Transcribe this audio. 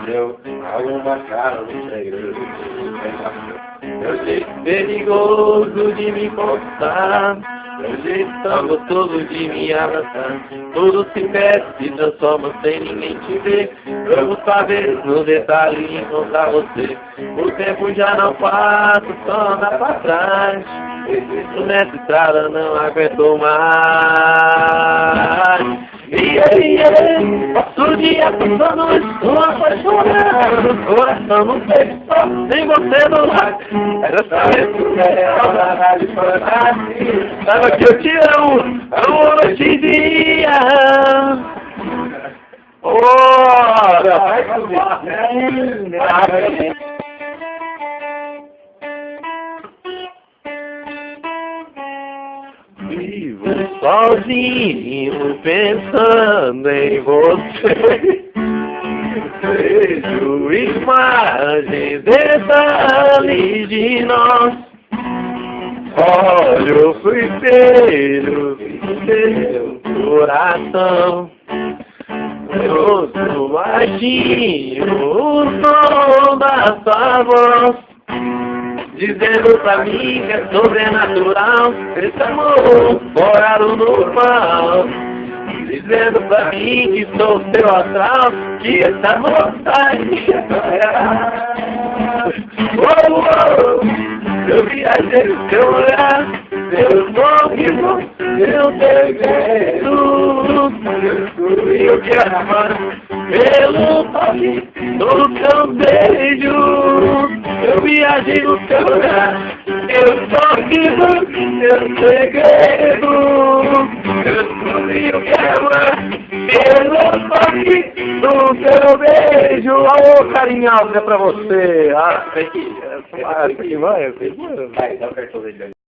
meu, alguma cara no segredo. Eu sei perigoso de me encostar, eu sei tão gostoso de me abraçar. Tudo se perde, se transforma sem ninguém te ver. Vamos saber no detalhe encontrar você. O tempo já não passa, só anda pra trás. Isso nessa estrada não aguentou mais. Passo o dia pensando, estou apaixonado. Coração não tem só, sem você no lado. Era saber que é da rádio fantasia. Saiba que eu te amo, amo noite e dia. Ora, vai fazer. Vivo sozinho pensando em você. Vejo imagens, detalhes de nós. Olho pro espelho do seu coração. Ouço baixinho o som da sua voz, dizendo pra mim que é sobrenatural esse amor fora do normal. Dizendo pra mim que sou seu astral, que esse amor tá em eu viajei no seu olhar, seu nome, seu segredo. E eu quero amar pelo toque do seu beijo. Eu viajei no seu olhar, eu toque do seu segredo. Eu quero amar pelo toque do seu beijo. Alô, carinhosa, é pra você. Vai, dá perto dele.